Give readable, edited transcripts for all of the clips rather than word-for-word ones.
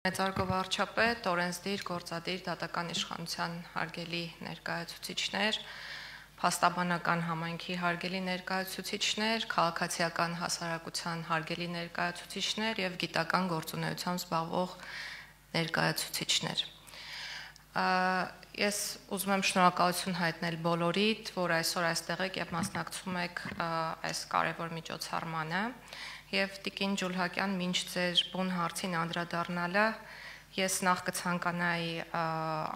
Մեծարգո վարչապետ, օրենսդիր, գործադիր, դատական իշխանության հարգելի ներկայացուցիչներ, փաստաբանական համայնքի հարգելի ներկայացուցիչներ, քաղաքացիական հասարակության հարգելի ներկայացուցիչներ եւ գիտական գործունեությամբ զբաղվող ներկայացուցիչներ։ Ես ուզում եմ շնորհակալություն հայտնել բոլորիդ, որ այսօր այստեղ եք եւ մասնակցում եք այս կարևոր միջոցառմանը։ Եվ Տիկին Ջուլհակյան, մինչ ձեր բուն հարցին անդրադառնալը, ես նախ կցանկանայի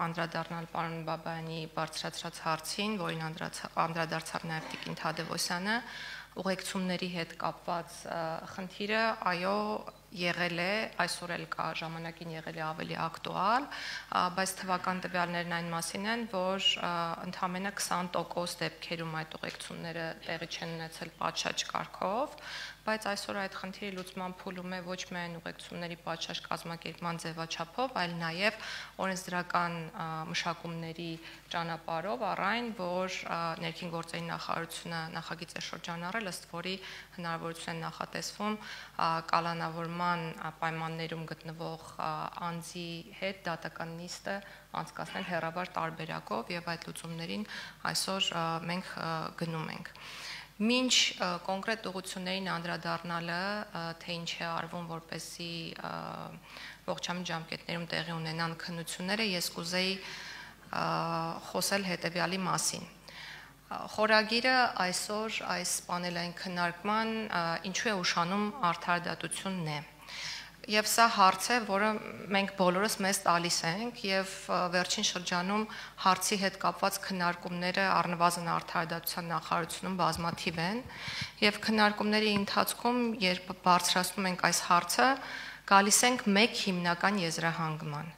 անդրադառնալ պարոն Բաբայանի բարձրացրած հարցին, որին անդրադարձավ նաև Տիկին Թադևոսյանը, ուղեկցումների հետ կապված խնդիրը, այո, եղել է, այսօր էլ կա, ժամանակին եղել է ավելի ակտուալ, բայց թվական տվյալներն այն մասին են, որ ընդամենը 20% դեպքերում այդ ուղեկցումները տեղի չեն ունեցել պատշաճ կարգով, բայց այսօր այդ խնդիրի լուծման փուլում է ոչ միայն ուղեկցումների պատշաճ կազմակերպման ձևաչափով, այլ նաև օրենսդրական մշակումների ճանապարհով, առ այն, որ ներքին գործերի նախարարությունը նախագիծ է շրջանառել, ըստ որի հնարավորություն է նախատեսվում կալանավորման պայմաններում գտնվող անձի հետ դատական նիստը անցկացնել հեռավար տարբերակով եւ այդ լուծումներին այսօր մենք գնում ենք։ Մինչ կոնկրետ ուղղություններին անդրադառնալը, թե ինչ է արվում, որպեսզի ողջամիտ ժամկետներում տեղի ունենան քննությունները, ես կուզեի խոսել հետևյալի մասին։ Խորագիրը այսօր այս պանելային քննարկման ինչու է ուշանում արդարադատությունն է։ Եվ սա հարց է, որը մենք բոլորս մեզ տալիս ենք եւ վերջին շրջանում հարցի հետ կապված քննարկումները առնվազն արդարադատության նախարարությունում բազմաթիվ են եւ քննարկումների ընթացքում, երբ բարձրացնում ենք այս հարցը, գալիս ենք մեկ հիմնական եզրահանգման։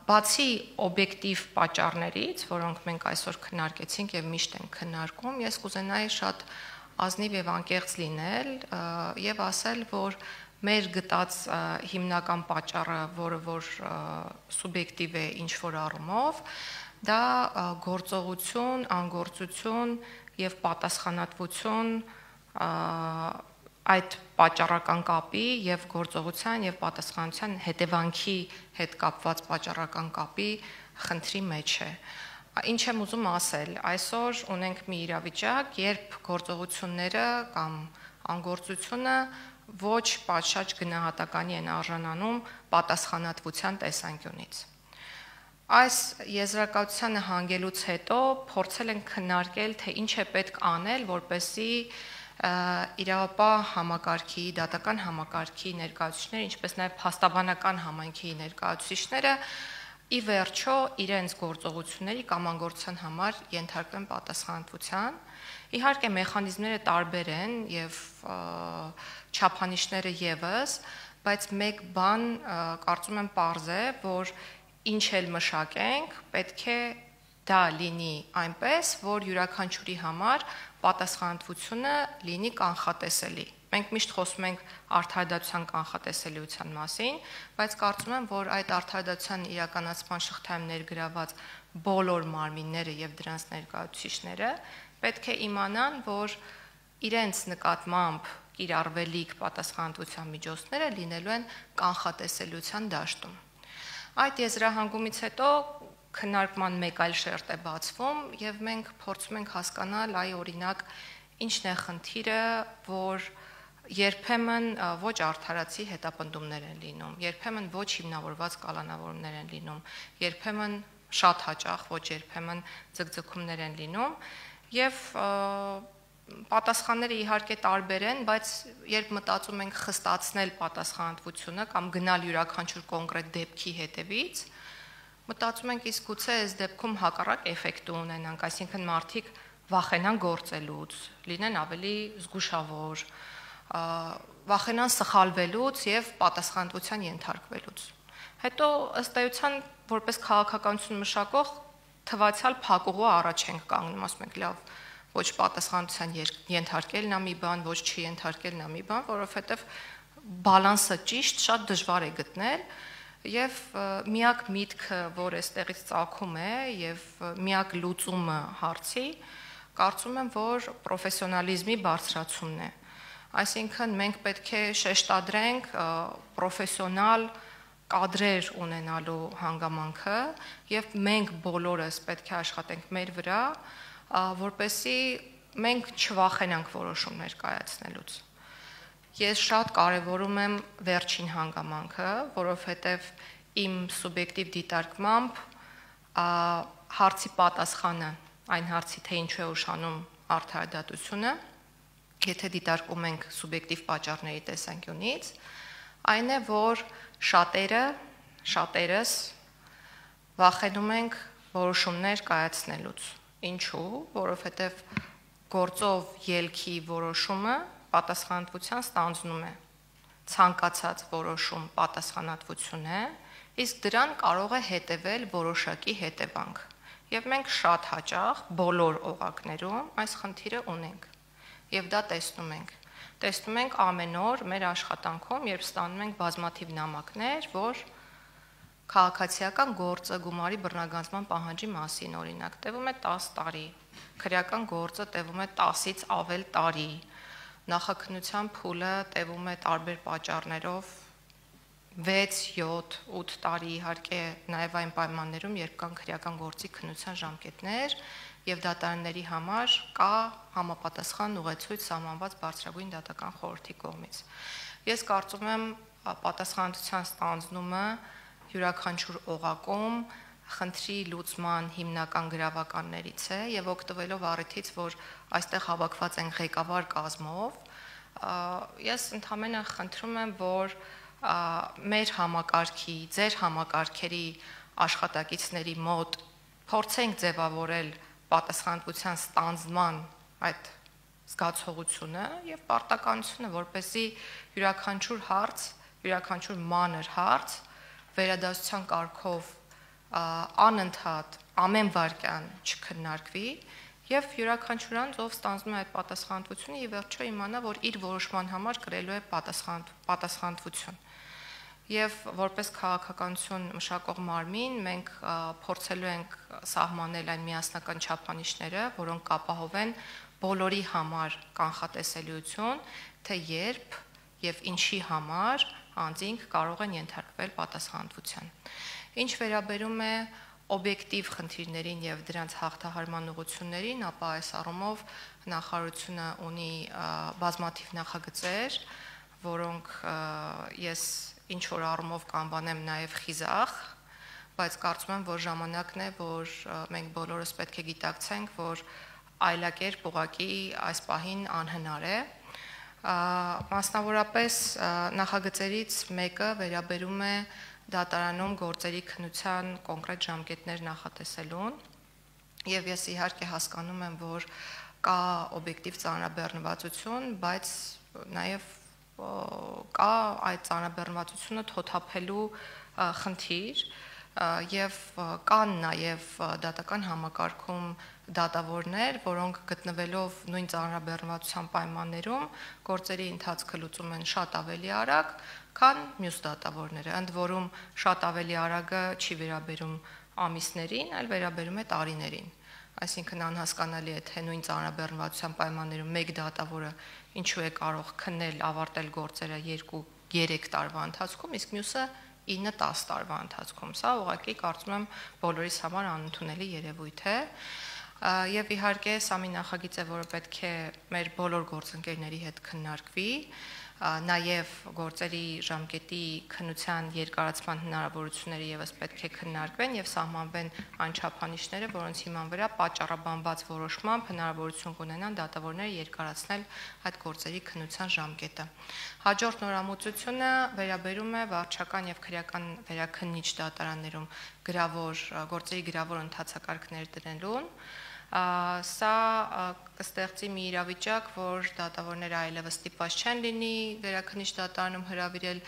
Բացի օբյեկտիվ պատճառներից, որոնք մենք այսօր քննարկեցինք եւ միշտ ենք քննարկում, ես կուզենայի շատ ազնիվ եւ անկեղծ լինել եւ ասել, որ մեր գտած հիմնական պատճառը, որը որ սուբյեկտիվ է ինչ-որ առումով, դա գործողություն, անգործություն եւ պատասխանատվություն այդ պատճառական կապի եւ գործողության եւ պատասխանատվության հետևանքի հետ կապված պատճառական կապի խնդրի մեջ է։ Ինչ եմ ուզում ասել, այսօր ունենք մի իրավիճակ, երբ գործողությունները կամ անգործությունը ոչ պատշաճ գնահատականի են արժանանում պատասխանատվության տեսանկյունից։ Այս եզրակացությանը հանգելուց հետո փորձել ենք քննարկել, թե ինչ է պետք անել, որպեսզի իրավապահ համակարգի, դատական համակարգի ներկայացուցիչները, ինչպես նաև փաստաբանական համայնքի ներկայացուցիչները ի վերջո իրենց գործողությունների կամ անգործության համար ենթարկվեն պատասխանատվության։ Իհարկե մեխանիզմները տարբեր են եւ չափանիշները եւս, բայց մեկ բան կարծում եմ պարզ է, որ ինչ էլ մշակենք, պետք է դա լինի այնպես, որ յուրաքանչյուրի համար պատասխանատվությունը լինի կանխատեսելի։ Մենք միշտ խոսում ենք արդարադատության կանխատեսելիության մասին, բայց կարծում եմ, որ այդ արդարադատության իրականացման շղթայում ներգրաված բոլոր մարմինները եւ դրանց ներկայացուցիչները պետք է իմանան, որ իրենց նկատմամբ կիրառվելիք պատասխանատվության միջոցները լինելու են կանխատեսելիության դաշտում։ Այդ եզրահանգումից հետո քննարկման մեկ այլ շերտ է բացվում եւ մենք փորձում ենք հասկանալ, այ օրինակ, ինչն է խնդիրը, որ երբեմն ոչ արդարացի հետապնդումներ են լինում, երբեմն ոչ հիմնավորված կալանավորումներ են լինում, երբեմն շատ հաճախ ոչ երբեմն ձգձգումներ են լինում եւ պատասխանները իհարկե տարբեր են, բայց երբ մտածում ենք խստացնել պատասխանատվությունը կամ գնալ յուրաքանչյուր կոնկրետ դեպքի հետևից, մտածում ենք իսկ գուցե այս դեպքում հակառակ էֆեկտ ունենանք, այսինքն մարդիկ վախենան գործելուց, լինեն ավելի զգուշավոր, վախենան սխալվելուց եւ պատասխանատվության ենթարկվելուց։ Հետո ըստ էության, որպես քաղաքականություն մշակող, թվացial փակուղու առաջ ենք կանգնում, ասում ենք լավ, ոչ պատասխանատվության ենթարկելն է մի բան, ոչ չենթարկելն է մի բան, որովհետեւ բալանսը ճիշտ շատ դժվար է գտնել եւ միակ միտքը, որ այստեղից ծագում է եւ միակ լուծումը հարցի, կարծում եմ, որ պրոֆեսիոնալիզմի բարձրացումն է։ Այսինքն մենք պետք է շեշտադրենք պրոֆեսիոնալ կադրեր ունենալու հանգամանքը եւ մենք բոլորս պետք է աշխատենք մեր վրա, որպեսզի մենք չվախենանք որոշումներ կայացնելուց։ Ես շատ կարևորում եմ վերջին հանգամանքը, որովհետեւ իմ սուբյեկտիվ դիտարկմամբ հարցի պատասխանը, այն հարցի թե ինչու է ուշանում արդարադատությունը, եթե դիտարկում ենք սուբյեկտիվ պատճառների տեսանկյունից, այն է, որ շատերս վախենում ենք որոշումներ կայացնելուց։ Ինչու? Որովհետև գործով ելքի որոշումը պատասխանատվության ստանձնում է։ Ցանկացած որոշում պատասխանատվություն է, իսկ դրան կարող է հետևել որոշակի հետևանք։ Եվ մենք շատ հաճախ բոլոր օղակներում այս խնդիրը ունենք։ Եվ դա տեսնում ենք։ Տեսնում ենք ամեն օր մեր աշխատանքում, երբ ստանում ենք բազմաթիվ նամակներ, որ քաղաքացիական գործը գումարի բռնագանձման պահանջի մասին, օրինակ, տևում է 10 տարի, քրեական գործը տևում է 10-ից ավել տարի, նախաքննության փուլը տևում է տարբեր պատճառներով 6, 7, 8 տարի, իհարկե նաև այն պայմաններում, երբ կան քրեական գործի քննության ժամկետներ, եւ դատարանների համար կա համապատասխան ուղեցույց սահմանված բարձրագույն դատական խորհրդի կողմից։ Ես կարծում եմ պատասխանատվության ստանձնումը յուրաքանչյուր օղակում խնդրի լուծման հիմնական գրավականներից է եւ օգտվելով առիթից, որ այստեղ հավաքված են ղեկավար կազմով, ես ընդհանրապես խնդրում եմ, որ մեր համակարգի, ձեր համակարգերի աշխատակիցների մոտ փորձենք ձևավորել պատասխանատվության ստանձնման այդ զգացողությունը եւ պարտականությունը, որպեսզի յուրաքանչյուր հարց, յուրաքանչյուր մանր հարց վերադասության կարգով անընդհատ ամեն վայրկյան չքննարկվի եւ յուրաքանչյուր անձ ով ստանձնում է այդ պատասխանատվությունը ի վերջո իմանա, որ իր որոշման համար կրելու է պատասխանատվություն։ Եվ որպես քաղաքականություն մշակող մարմին մենք փորձելու ենք սահմանել այն միասնական չափանիշները, որոնք կապահովեն բոլորի համար կանխատեսելիություն, թե երբ եւ ինչի համար անձինք կարող են ենթարկվել պատասխանատվության։ Ինչ վերաբերում է օբյեկտիվ խնդիրներին եւ դրանց հաղթահարման ուղղություններին, ապա այս առումով նախարարությունը ունի բազմաթիվ նախագծեր, որոնք ես ինչ որ առումով կանվանեմ նաև խիզախ, բայց կարծում եմ, որ ժամանակն է, որ մենք բոլորս պետք է գիտակցենք, որ այլակերպ ուղղակի այս պահին անհնար է։ Մասնավորապես նախագծերից մեկը վերաբերում է դատարանում գործերի քննության կոնկրետ ժամկետներ նախատեսելուն, եւ ես իհարկե հասկանում եմ, որ կա օբյեկտիվ ծանրաբեռնվածություն, բայց նաև կա այդ ծանրաբեռնվածությունը թոթափելու խնդիր եւ կան նաեւ դատական համակարգում դատավորներ, որոնք գտնվելով նույն ծանրաբեռնվածության պայմաններում գործերի ընթացքը լուծում են շատ ավելի արագ, քան մյուս դատավորները, ընդ որում շատ ավելի արագը չի վերաբերում ամիսներին, այլ վերաբերում է տարիներին։ Այսինքն անհասկանալի է, թե նույն ծանրաբեռնվածության պայմաններում մեկ դատավորը ինչու է կարող քննել, ավարտել գործերը 2-3 տարվա ընթացքում, իսկ մյուսը 9-10 տարվա ընթացքում։ Սա ուղղակի կարծում եմ բոլորիս համար անընդունելի երևույթ է։ Եվ իհարկե սա մի նախագիծ է, որը պետք է մեր բոլոր գործընկերների հետ քննարկվի, նաև գործերի ժամկետի քննության երկարացման հնարավորությունները եւս պետք է քննարկվեն եւ սահմանվեն այն չափանիշները, որոնց հիման վրա պատճառաբանված որոշմամբ հնարավորություն կունենան դատավորները երկարացնել այդ գործերի քննության ժամկետը։ Հաջորդ նորամուծությունը վերաբերում է վարչական եւ քրեական վերաքննիչ դատարաններում գործերի գրավոր ընթացակարգներ դնելուն։ Սա կստեղծի մի իրավիճակ, որ դատավորները այլևս ստիպված չեն լինի վերաքննիչ դատարանում հրավիրել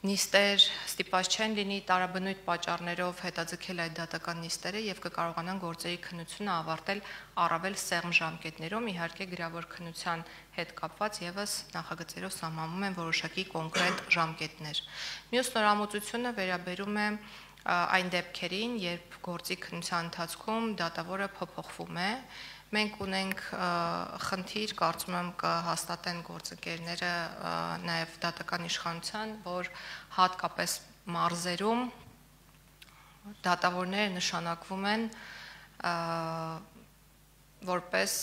նիստեր, ստիպված չեն լինի տարաբնույթ պատճառներով հետաձգել այդ դատական նիստերը եւ կկարողանան գործերի քննությունը ավարտել առավել սեղմ ժամկետներում, իհարկե գրավոր քննության հետ կապված եւս նախագծերով սահմանվում են որոշակի կոնկրետ ժամկետներ։ Մյուս նորամուծությունը վերաբերում է այն դեպքերին, երբ գործի քննության ընթացքում դատավորը փոփոխվում է Մենք ունենք խնդիր, կարծում եմ կհաստատեն գործընկերները նաև դատական իշխանության, որ հատկապես մարզերում դատավորները նշանակվում են որպես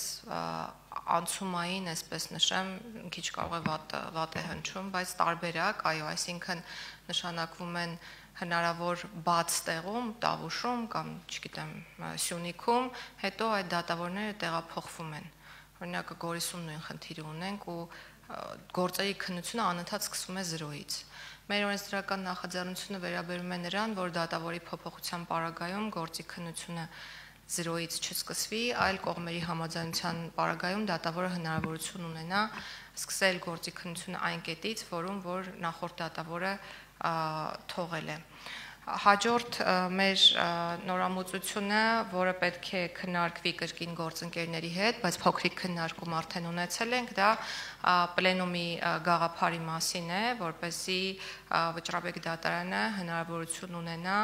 անցումային, այսպես նշեմ, քիչ կարող է վատ է հնչում, բայց տարբերակ, այո, այսինքն նշանակվում են հնարավոր բաց տեղում, Տավուշում կամ, չգիտեմ, Սյունիքում, հետո այդ դատավորները տեղափոխվում են։ Օրինակ Գորիսում նույն խնդիրը ունենք ու գործերի քննությունը անընդհատ սկսվում է 0-ից։ Մեր օրենսդրական նախաձեռնությունը վերաբերում է նրան, որ դատավորի փոփոխության պարագայում գործի քննությունը 0-ից չսկսվի, այլ կողմերի համաձայնության պարագայում դատավորը հնարավորություն ունենա սկսել գործի քննությունը այն կետից, որում որ նախորդ դատավորը թողել է։ Հաջորդ մեր նորամուծությունը, որը պետք է քննարկվի կրկին գործընկերների հետ, բայց փոքրիկ քննարկում արդեն ունեցել ենք, դա պլենումի գաղափարի մասին է, որպեսզի վճռաբեկ դատարանը հնարավորություն ունենա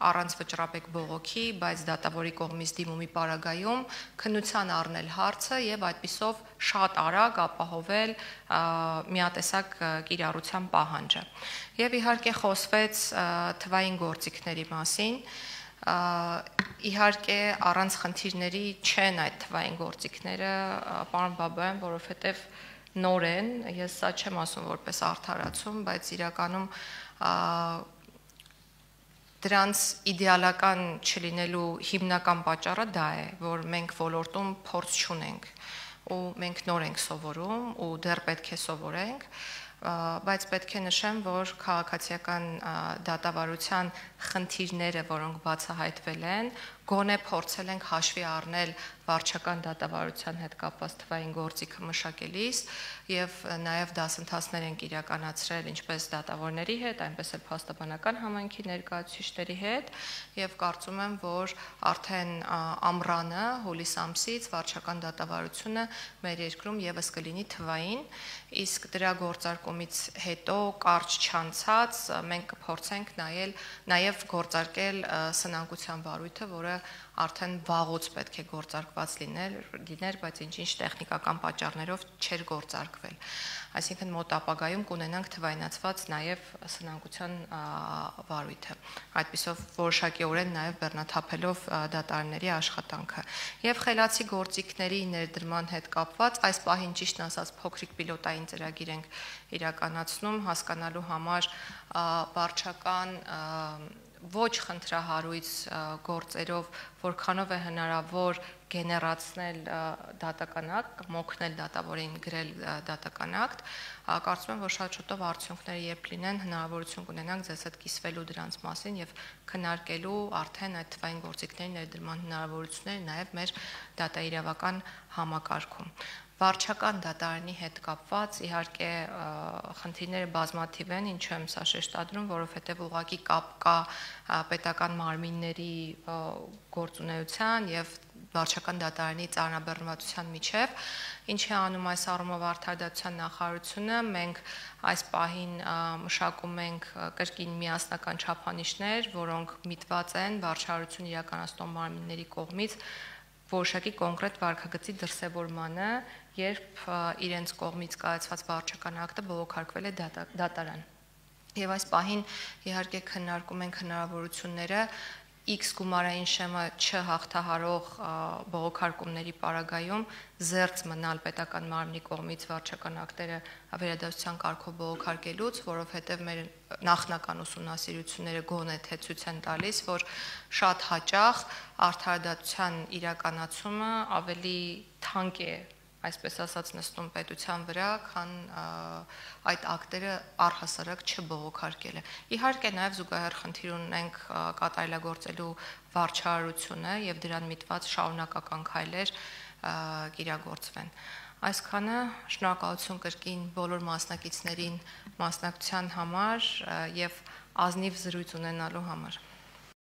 առանց վճռաբեկ բողոքի, բայց դատավորի կողմից դիմումի պարագայում քննության առնել հարցը եւ այդպիսով շատ արագ ապահովել միատեսակ կիրառության պահանջը։ Եվ իհարկե խոսվեց թվային գործիքների մասին, իհարկե առանց խնդիրների չեն այդ թվային գործիքները, պարոն Բաբայան, որովհետև նոր են, ես սա չեմ ասում որպես արդարացում, բայց իրականում դրանց իդեալական չլինելու հիմնական պատճառը դա է, որ մենք ոլորտում փորձ չունենք ու մենք նոր ենք սովորում ու դեռ պետք է սովորենք, բայց պետք է նշեմ, որ քաղաքացիական դատավարության խնդիրները, որոնք բացահայտվել են, գոնե փորձել ենք հաշվի առնել վարչական դատավարության հետ կապված թվային գործիքը մշակելիս եւ նաեւ դասընթացներ ենք իրականացրել ինչպես դատավորների հետ, այնպես էլ փաստաբանական համայնքի ներկայացուցիչների հետ եւ կարծում եմ, որ արդեն ամռանը հուլիս ամսից վարչական դատավարությունը մեր երկրում եւս կլինի թվային, իսկ դրա գործարկումից հետո կարճ չանցած մենք կփորձենք նաեւ գործարկել սնանկության վարույթը, որը արդեն վաղուց պետք է գործարկված լիներ, բայց ինչ-ինչ տեխնիկական պատճառներով չէր գործարկվել։ Այսինքն մոտ ապագայում կունենանք թվայնացված նաև սնանկության վարույթը, այդպիսով որոշակիորեն նաև բեռնաթափելով դատարանների աշխատանքը։ Եվ խելացի գործիքների ներդրման հետ կապված այս պահին ճիշտն ասած փոքրիկ պիլոտային ծրագիր ենք իրականացնում հասկանալու համար վարչական ոչ խնդրահարույց գործերով, որքանով է հնարավոր գեներացնել դատական ակտ, օգնել դատավորին գրել դատական ակտ, կարծում եմ, որ շատ շուտով արդյունքները երբ լինեն, հնարավորություն կունենանք ձեզ հետ կիսվելու դրանց մասին եւ քննարկելու արդեն այդ թվային գործիքների ներդրման հնարավորությունները նաեւ մեր դատաիրավական համակարգում։ Վարչական դատարանի հետ կապված իհարկե խնդիրները բազմաթիվ են, ինչու եմ սա շեշտադրում, որովհետև ուղղակի կապ կա պետական մարմինների գործունեության եւ վարչական դատարանի ծանրաբեռնվածության միջև, ինչի անում այս առումով արդարադատության նախարարությունը, մենք այս պահին մշակում ենք կրկին միասնական չափանիշներ, որոնք միտված են վարչարություն իրականացնող մարմինների կողմից որոշակի կոնկրետ վարքագծի դրսևորմանը, երբ իրենց կողմից կայացված վարչական ակտը բողոքարկվել է դատարան։ Եվ այս պահին իհարկե քննարկում ենք հնարավորությունները X գումարային շեմը չհաղթահարող բողոքարկումների պարագայում զերծ մնալ պետական մարմնի կողմից վարչական ակտերը վերադասության կարգով բողոքարկելուց, որովհետև մեր նախնական ուսումնասիրությունները գոնե թե ցույց են տալիս, որ շատ հաճախ արդարադատության իրականացումը ավելի թանկ է, այսպես ասած նստում պետության վրա, քան այդ ակտերը առհասարակ չբողոքարկելը։ Իհարկե նաև զուգահեռ խնդիր ունենք կատարելագործելու վարչարարությունը եւ դրան միտված շարունակական քայլեր կիրագործվեն։ Այսքանը, շնորհակալություն կրկին բոլոր մասնակիցներին մասնակցության համար եւ ազնիվ զրույց ունենալու համար։